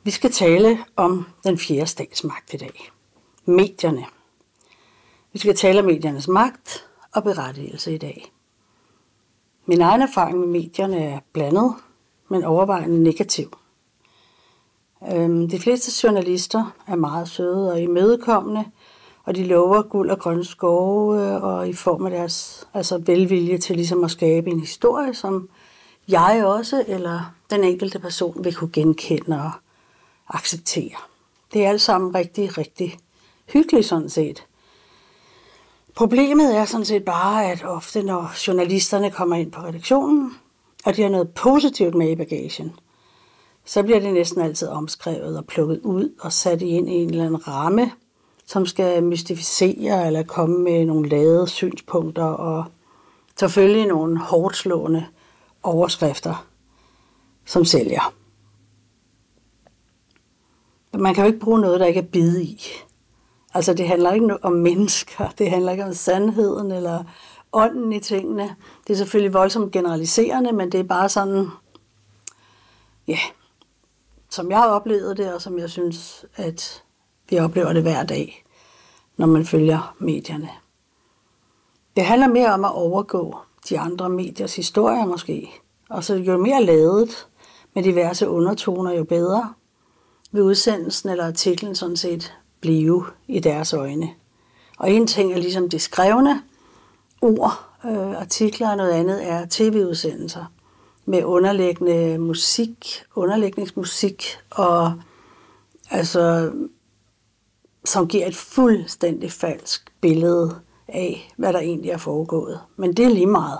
Vi skal tale om den fjerde statsmagt i dag. Medierne. Vi skal tale om mediernes magt og berettigelse i dag. Min egen erfaring med medierne er blandet, men overvejende negativ. De fleste journalister er meget søde og imødekommende, og de lover guld og grønne skove og i form af deres velvilje til ligesom at skabe en historie, som jeg også eller den enkelte person vil kunne genkende og acceptere. Det er alt sammen rigtig, rigtig hyggeligt sådan set. Problemet er sådan set bare, at ofte når journalisterne kommer ind på redaktionen, og de har noget positivt med i bagagen, så bliver det næsten altid omskrevet og plukket ud og sat ind i en eller anden ramme, som skal mystificere eller komme med nogle ladede synspunkter og selvfølgelig nogle hårdslående overskrifter, som sælger. Man kan jo ikke bruge noget, der ikke er bid i. Altså det handler ikke om mennesker, det handler ikke om sandheden eller ånden i tingene. Det er selvfølgelig voldsomt generaliserende, men det er bare sådan, ja, som jeg har oplevet det, og som jeg synes, at vi oplever det hver dag, når man følger medierne. Det handler mere om at overgå de andre mediers historier måske. Og så jo mere ladet med diverse undertoner, jo bedre vil udsendelsen eller artiklen sådan set blive i deres øjne. Og en ting er ligesom det skrevne ord, artikler, og noget andet er tv-udsendelser med underlægningsmusik, og altså, som giver et fuldstændig falsk billede af, hvad der egentlig er foregået. Men det er lige meget,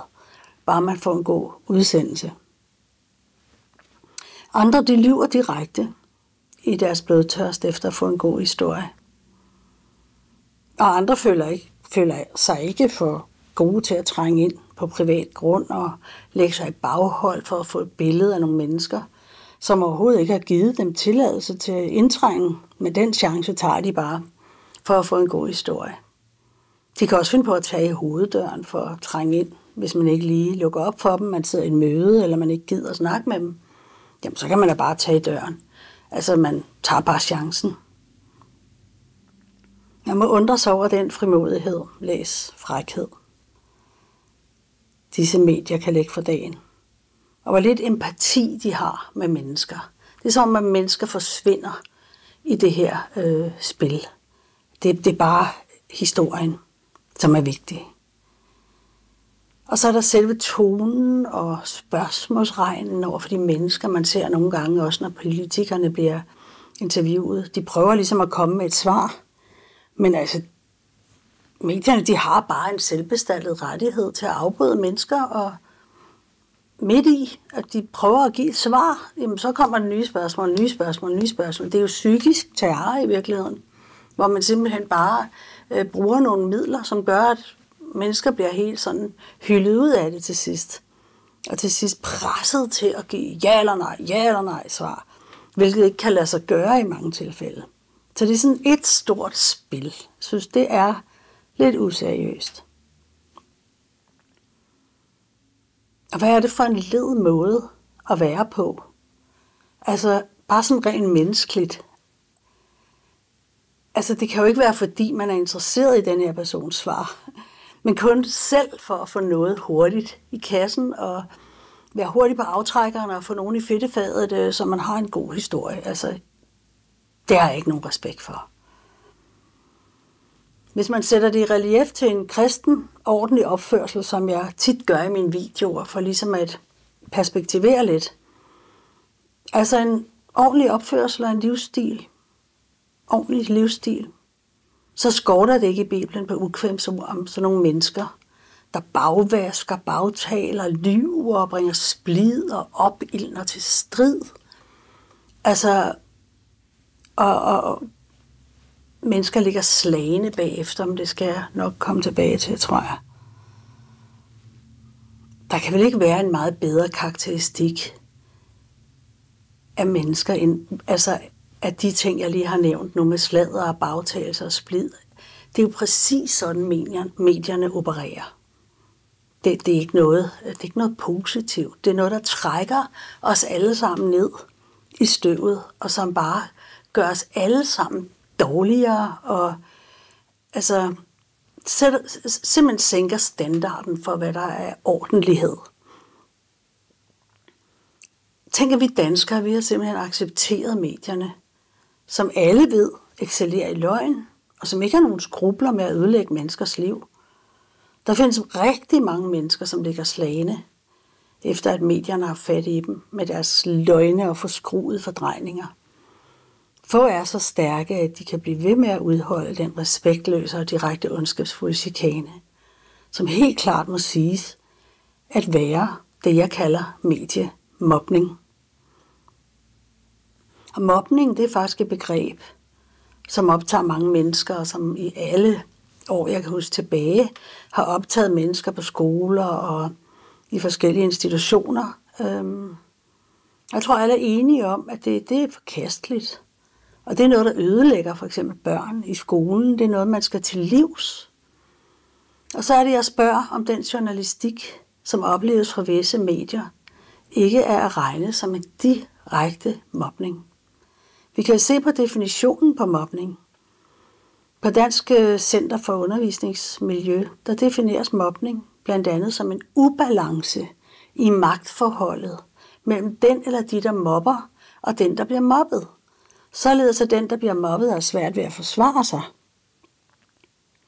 bare man får en god udsendelse. Andre, de lyver direkte i deres blodtørst efter at få en god historie. Og andre føler sig ikke for gode til at trænge ind på privat grund og lægge sig i baghold for at få et billede af nogle mennesker, som overhovedet ikke har givet dem tilladelse til indtrænge, men den chance tager de bare for at få en god historie. De kan også finde på at tage i hoveddøren for at trænge ind, hvis man ikke lige lukker op for dem, man sidder i et møde, eller man ikke gider at snakke med dem. Jamen, så kan man da bare tage i døren. Altså, man tager bare chancen. Man må undre sig over den frimodighed, læs frækhed, disse medier kan lægge for dagen. Og hvor lidt empati de har med mennesker. Det er som om, at mennesker forsvinder i det her spil. Det er bare historien, som er vigtig. Og så er der selve tonen og spørgsmålsregnen over for de mennesker, man ser nogle gange, også når politikerne bliver interviewet. De prøver ligesom at komme med et svar, men altså, medierne, de har bare en selvbestaltet rettighed til at afbryde mennesker, og midt i, at de prøver at give et svar, jamen så kommer der nye spørgsmål. Det er jo psykisk terror i virkeligheden, hvor man simpelthen bare bruger nogle midler, som gør, at mennesker bliver helt sådan hyldet ud af det til sidst. Og til sidst presset til at give ja eller nej svar, hvilket ikke kan lade sig gøre i mange tilfælde. Så det er sådan et stort spil. Jeg synes, det er lidt useriøst. Og hvad er det for en led måde at være på? Altså, bare sådan rent menneskeligt. Altså, det kan jo ikke være, fordi man er interesseret i den her persons svar, men kun selv for at få noget hurtigt i kassen, og være hurtig på aftrækkeren og få nogen i fedtefadet, så man har en god historie. Altså, det har jeg ikke nogen respekt for. Hvis man sætter det i relief til en kristen, ordentlig opførsel, som jeg tit gør i mine videoer, for ligesom at perspektivere lidt. Altså en ordentlig opførsel og en livsstil. Ordentlig livsstil. Så skorter det ikke i Bibelen på ukvemsord om sådan nogle mennesker, der bagvasker, bagtaler, lyver og bringer splid og opildner til strid. Altså, og mennesker ligger slagende bagefter, men det skal jeg nok komme tilbage til, tror jeg. Der kan vel ikke være en meget bedre karakteristik af mennesker, end, altså af de ting, jeg lige har nævnt nu med sladder og bagtagelser og splid. Det er jo præcis sådan, medierne opererer. Det er ikke noget positivt. Det er noget, der trækker os alle sammen ned i støvet, og som bare gør os alle sammen dårligere, og altså simpelthen sænker standarden for, hvad der er ordentlighed. Tænker vi danskere, vi har simpelthen accepteret medierne, som alle ved excellerer i løgn, og som ikke har nogen skrubler med at ødelægge menneskers liv. Der findes rigtig mange mennesker, som ligger slagne, efter at medierne har fat i dem med deres løgne og forskruede fordrejninger. Få er så stærke, at de kan blive ved med at udholde den respektløse og direkte ondskabsfulde chikane, som helt klart må siges at være det, jeg kalder mediemobning. Og mobning, det er faktisk et begreb, som optager mange mennesker, og som i alle år, jeg kan huske tilbage, har optaget mennesker på skoler og i forskellige institutioner. Jeg tror, alle er enige om, at det er forkasteligt. Og det er noget, der ødelægger for eksempel børn i skolen. Det er noget, man skal til livs. Og så er det, jeg spørger, om den journalistik, som opleves fra visse medier, ikke er at regne som en direkte mobning. Vi kan se på definitionen på mobning. På Dansk Center for Undervisningsmiljø, der defineres mobning blandt andet som en ubalance i magtforholdet mellem den eller de, der mobber, og den, der bliver mobbet. Således at den, der bliver mobbet, er svært ved at forsvare sig.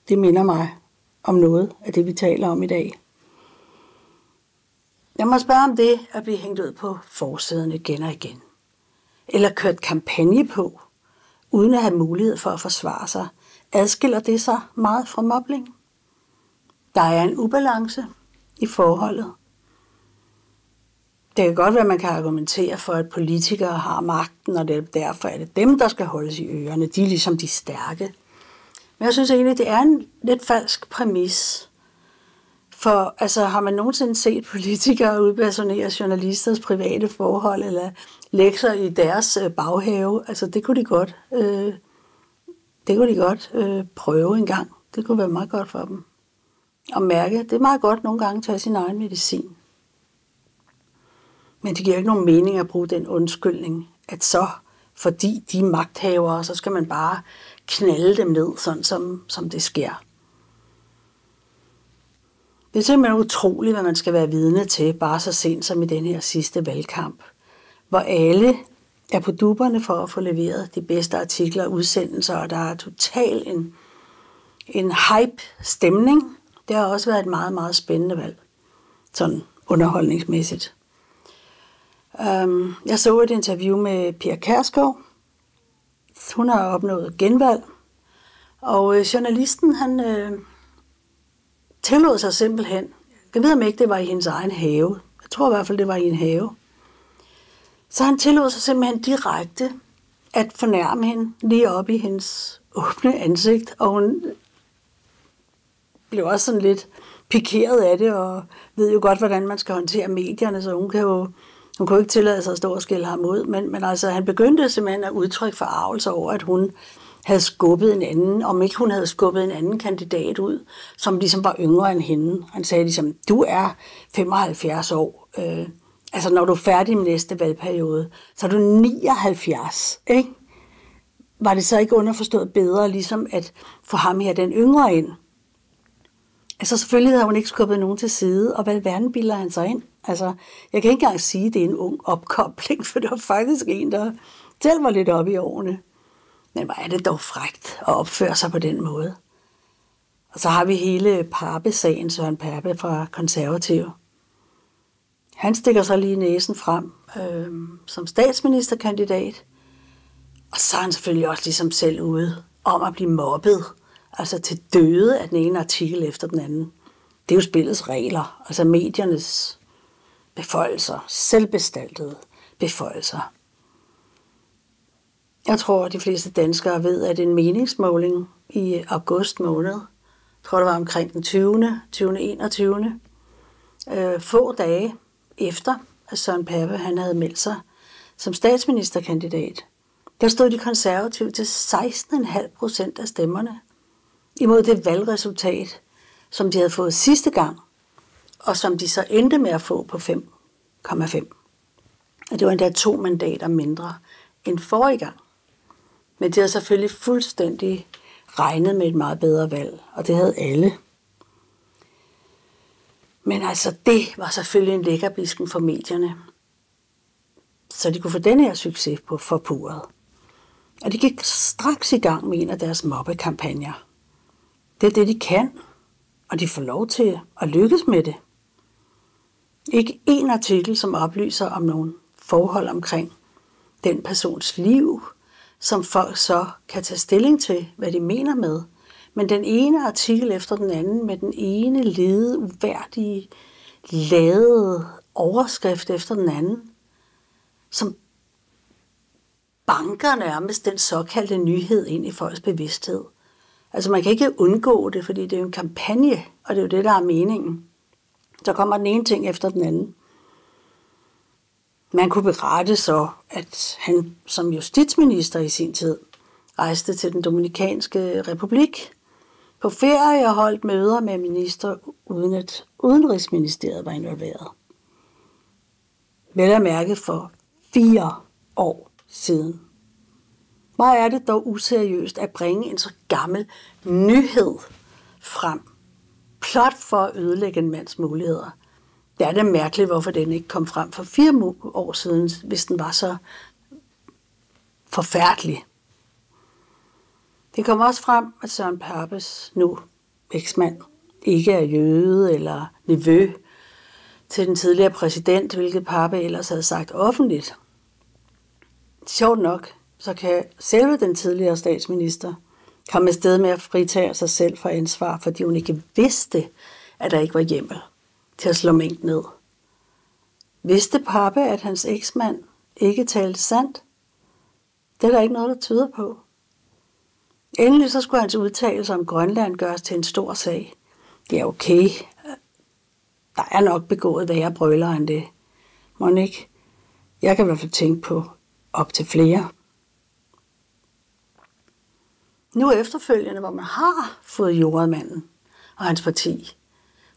Det minder mig om noget af det, vi taler om i dag. Jeg må spørge om det at blive hængt ud på forsiden igen og igen. Eller kørt kampagne på, uden at have mulighed for at forsvare sig. Adskiller det sig meget fra mobning? Der er en ubalance i forholdet. Det kan godt være, at man kan argumentere for, at politikere har magten, og derfor er det dem, der skal holdes i ørerne. De er ligesom de stærke. Men jeg synes egentlig, det er en lidt falsk præmis. For altså, har man nogensinde set politikere udpersonere journalisters private forhold, eller lektier i deres baghave? Altså, det kunne de godt prøve en gang. Det kunne være meget godt for dem. Og mærke, det er meget godt nogle gange at tage sin egen medicin. Men det giver ikke nogen mening at bruge den undskyldning, at så, fordi de er magthavere, så skal man bare knalde dem ned, sådan som det sker. Det er simpelthen utroligt, hvad man skal være vidne til, bare så sent som i den her sidste valgkamp, hvor alle er på dupperne for at få leveret de bedste artikler og udsendelser, og der er total en hype-stemning. Det har også været et meget, meget spændende valg, sådan underholdningsmæssigt. Jeg så et interview med Pia Kjærsgaard. Hun har opnået genvalg, og journalisten, han tillod sig simpelthen, jeg ved om ikke, det var i hendes egen have, jeg tror i hvert fald, det var i en have, så han tillod sig simpelthen direkte at fornærme hende lige op i hendes åbne ansigt, og hun blev også sådan lidt pikeret af det, og ved jo godt, hvordan man skal håndtere medierne, så hun kunne ikke tillade sig at stå og skælde ham ud, men altså, han begyndte simpelthen at udtrykke forarvelse over, at hun havde skubbet en anden, om ikke hun havde skubbet en anden kandidat ud, som ligesom var yngre end hende. Han sagde ligesom, du er 75 år, altså når du er færdig med næste valgperiode, så er du 79, ikke? Var det så ikke underforstået bedre, ligesom at få ham her den yngre ind? Altså selvfølgelig havde hun ikke skubbet nogen til side, og hvad verden bilder han sig ind? Altså, jeg kan ikke engang sige, at det er en ung opkobling, for det var faktisk en, der selv var lidt oppe i årene. Men hvor er det dog frækt at opføre sig på den måde. Og så har vi hele Pape-sagen, Søren Pape fra Konservative. Han stikker så lige næsen frem som statsministerkandidat. Og så er han selvfølgelig også ligesom selv ude om at blive mobbet. Altså til døde af den ene artikel efter den anden. Det er jo spillets regler. Altså mediernes beføjelser. Selvbestaltede beføjelser. Jeg tror, at de fleste danskere ved, at en meningsmåling i august måned, jeg tror det var omkring den 20. 21. Få dage efter, at Søren Pape han havde meldt sig som statsministerkandidat, der stod de konservative til 16,5% af stemmerne imod det valgresultat, som de havde fået sidste gang, og som de så endte med at få på 5,5. Og det var endda 2 mandater mindre end forrige gang. Men de havde selvfølgelig fuldstændig regnet med et meget bedre valg, og det havde alle. Men altså, det var selvfølgelig en lækkerbisken for medierne, så de kunne få den her succes på forpuret. Og de gik straks i gang med en af deres mobbekampagner. Det er det, de kan, og de får lov til at lykkes med det. Ikke én artikel, som oplyser om nogle forhold omkring den persons liv, som folk så kan tage stilling til, hvad de mener med. Men den ene artikel efter den anden, med den ene lede, uværdige, lavede overskrift efter den anden, som banker nærmest den såkaldte nyhed ind i folks bevidsthed. Altså man kan ikke undgå det, fordi det er jo en kampagne, og det er jo det, der er meningen. Så kommer den ene ting efter den anden. Man kunne berette så, at han som justitsminister i sin tid rejste til den Dominikanske Republik på ferie og holdt møder med minister, uden at Udenrigsministeriet var involveret. Vel at mærke for 4 år siden. Hvor er det dog useriøst at bringe en så gammel nyhed frem, blot for at ødelægge en mands muligheder. Det er da mærkeligt, hvorfor den ikke kom frem for 4 år siden, hvis den var så forfærdelig. Det kom også frem, at Søren Papes nu eksmand ikke er jøde eller nevø til den tidligere præsident, hvilket Pape ellers havde sagt offentligt. Sjovt nok, så kan selve den tidligere statsminister komme afsted med at fritage sig selv for ansvar, fordi hun ikke vidste, at der ikke var hjemmel til at slå mink ned. Vidste Pape, at hans eksmand ikke talte sandt? Det er der ikke noget, der tyder på. Endelig så skulle hans udtalelser om Grønland gøres til en stor sag. Det er okay. Der er nok begået værre brøler end det. Må ikke? Jeg kan i hvert fald tænke på op til flere. Nu efterfølgende, hvor man har fået jordmanden og hans parti,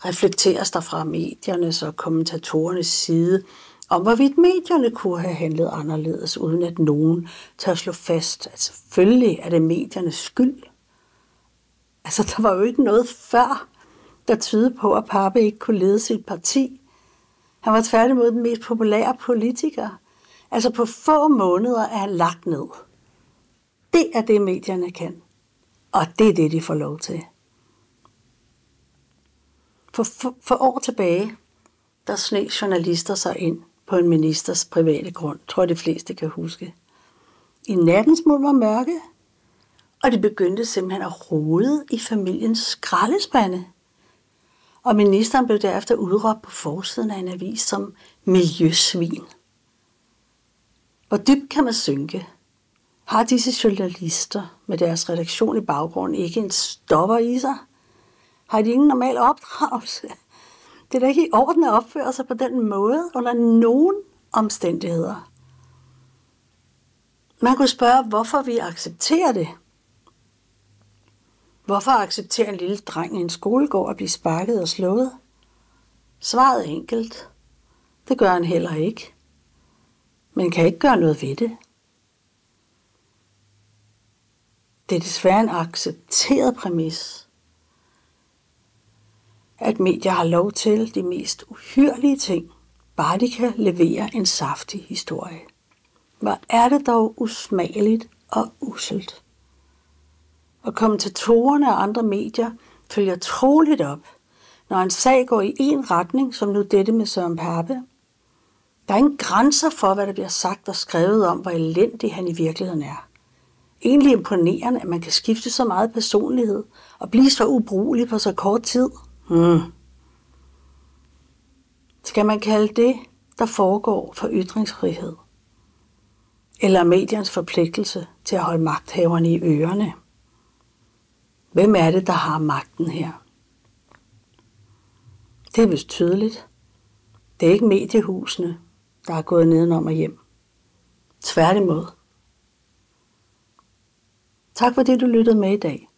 reflekteres der fra mediernes og kommentatorernes side om, hvorvidt medierne kunne have handlet anderledes, uden at nogen tør slå fast, at selvfølgelig er det mediernes skyld. Altså, der var jo ikke noget før, der tydede på, at Pape ikke kunne lede sit parti. Han var tværtimod den mest populære politiker. Altså, på få måneder er han lagt ned. Det er det, medierne kan. Og det er det, de får lov til. For år tilbage, der sneg journalister sig ind på en ministers private grund, tror jeg de fleste kan huske. I nattens mulm og mørke, og de begyndte simpelthen at rode i familiens skraldespande. Og ministeren blev derefter udråbt på forsiden af en avis som miljøsvin. Hvor dybt kan man synke? Har disse journalister med deres redaktion i baggrunden ikke en stopper i sig? Har de ingen normal opdragelse? Det er da ikke i orden at opføre sig på den måde under nogen omstændigheder. Man kunne spørge, hvorfor vi accepterer det. Hvorfor accepterer en lille dreng i en skolegård at blive sparket og slået? Svaret er enkelt. Det gør han heller ikke. Men kan ikke gøre noget ved det. Det er desværre en accepteret præmis, at medier har lov til de mest uhyrlige ting, bare de kan levere en saftig historie. Hvor er det dog usmageligt og usselt. Og kommentatorerne og andre medier følger troligt op, når en sag går i en retning, som nu dette med Søren Pape. Der er ingen grænser for, hvad der bliver sagt og skrevet om, hvor elendig han i virkeligheden er. Egentlig imponerende, at man kan skifte så meget personlighed og blive så ubrugelig på så kort tid. Skal man kalde det, der foregår, for ytringsfrihed? Eller mediernes forpligtelse til at holde magthaverne i ørerne? Hvem er det, der har magten her? Det er vist tydeligt. Det er ikke mediehusene, der er gået nedenom og hjem. Tværtimod. Tak fordi du lyttede med i dag.